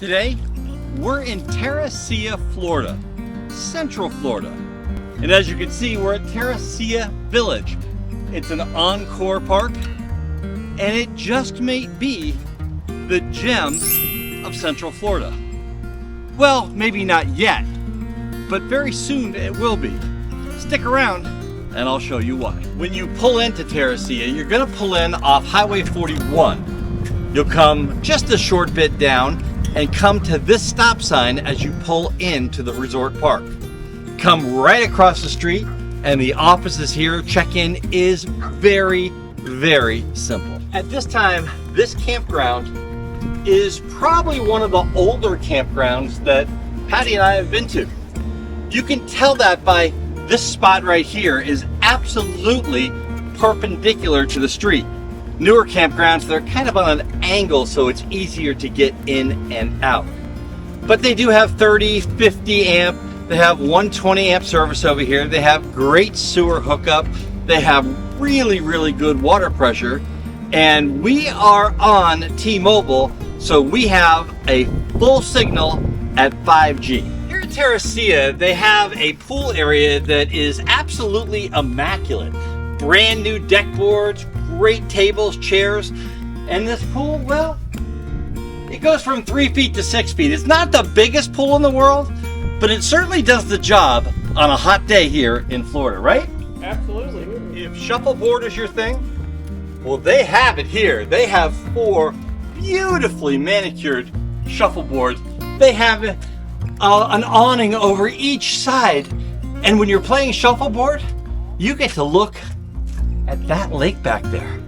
Today, we're in Terracea, Florida, Central Florida. And as you can see, we're at Terracea Village. It's an encore park, and it just may be the gem of Central Florida. Well, maybe not yet, but very soon it will be. Stick around and I'll show you why. When you pull into Terracea, you're gonna pull in off Highway 41. You'll come just a short bit down and come to this stop sign as you pull into the resort park. Come right across the street and the office is here. Check-in is very, very simple. At this time, this campground is probably one of the older campgrounds that Patti and I have been to. You can tell that by this spot right here is absolutely perpendicular to the street. Newer campgrounds, they're kind of on an angle, so it's easier to get in and out. But they do have 30, 50 amp, they have 120 amp service over here, they have great sewer hookup, they have really, really good water pressure, and we are on T-Mobile, so we have a full signal at 5G. Here at Terracea, they have a pool area that is absolutely immaculate. Brand new deck boards, great tables, chairs, and this pool, well, it goes from 3 feet to 6 feet. It's not the biggest pool in the world, but it certainly does the job on a hot day here in Florida, right? Absolutely. If shuffleboard is your thing, well, they have it here. They have 4 beautifully manicured shuffleboards. They have an awning over each side, and when you're playing shuffleboard, you get to look at that lake back there.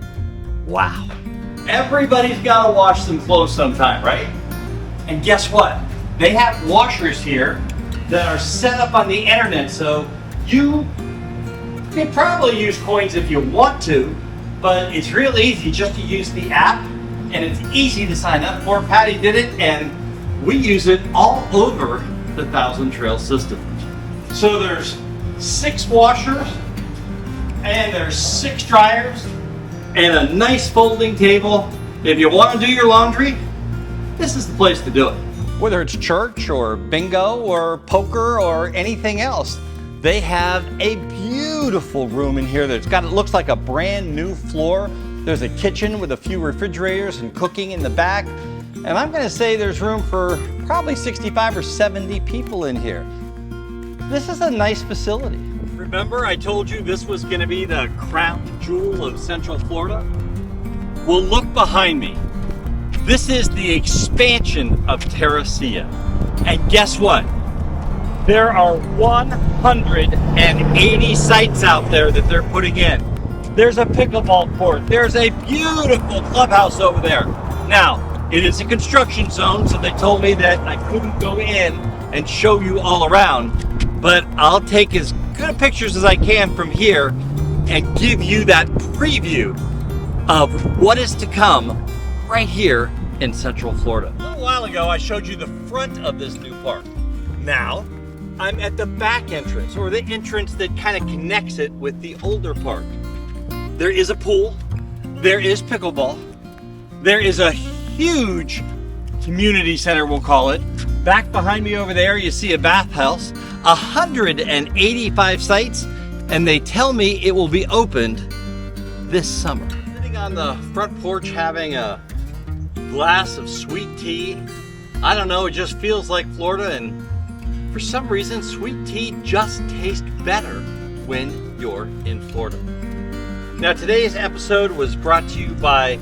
Wow. Everybody's got to wash some clothes sometime, right? And guess what? They have washers here that are set up on the internet, so you can probably use coins if you want to, but it's real easy just to use the app, and it's easy to sign up for. Patti did it, and we use it all over the Thousand Trail system. So there's 6 washers, and there's 6 dryers, and a nice folding table. If you want to do your laundry, this is the place to do it. Whether it's church or bingo or poker or anything else, they have a beautiful room in here that's got, it looks like a brand new floor. There's a kitchen with a few refrigerators and cooking in the back. And I'm gonna say there's room for probably 65 or 70 people in here. This is a nice facility. Remember I told you this was gonna be the crown jewel of Central Florida? Well, look behind me. This is the expansion of Terracea. And guess what? There are 180 sites out there that they're putting in. There's a pickleball court. There's a beautiful clubhouse over there. Now, it is a construction zone, so they told me that I couldn't go in and show you all around, but I'll take as good pictures as I can from here and give you that preview of what is to come right here in Central Florida. A little while ago, I showed you the front of this new park. Now, I'm at the back entrance, or the entrance that kind of connects it with the older park. There is a pool, there is pickleball, there is a huge community center, we'll call it. Back behind me over there, you see a bathhouse, 185 sites, and they tell me it will be opened this summer. Sitting on the front porch having a glass of sweet tea. I don't know, it just feels like Florida, and for some reason, sweet tea just tastes better when you're in Florida. Now, today's episode was brought to you by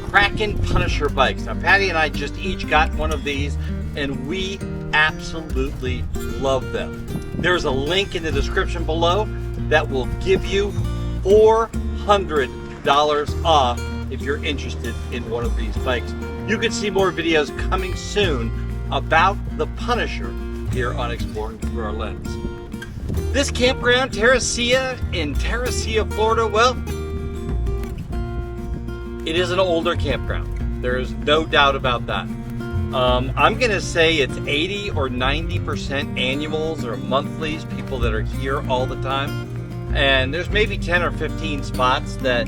Kracken Punisher Bikes. Now, Patti and I just each got one of these, and we absolutely love them. There's a link in the description below that will give you $400 off if you're interested in one of these bikes. You can see more videos coming soon about the Punisher here on Exploring Through Our Lens. This campground, Terracea in Terracea, Florida, well, it is an older campground. There's no doubt about that. I'm gonna say it's 80 or 90% annuals or monthlies, people that are here all the time. And there's maybe 10 or 15 spots that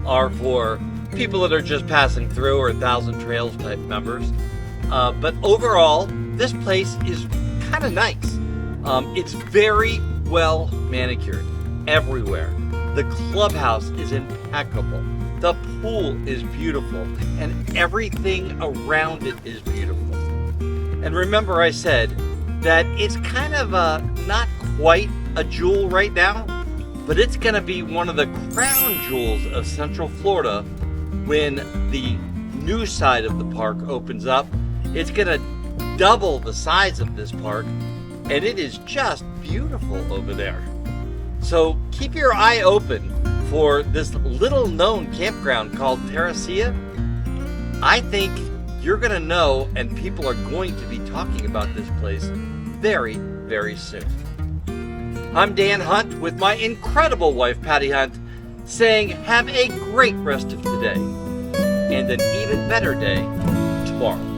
are for people that are just passing through or Thousand Trails type members. But overall, this place is kind of nice. It's very well manicured everywhere. The clubhouse is impeccable. The pool is beautiful, and everything around it is beautiful. And remember, I said that it's kind of not quite a jewel right now, but it's going to be one of the crown jewels of Central Florida when the new side of the park opens up. It's going to double the size of this park, and it is just beautiful over there. So keep your eye open for this little known campground called Terracea. I think you're going to know, and people are going to be talking about this place very, very soon. I'm Dan Hunt with my incredible wife, Patti Hunt, saying have a great rest of today and an even better day tomorrow.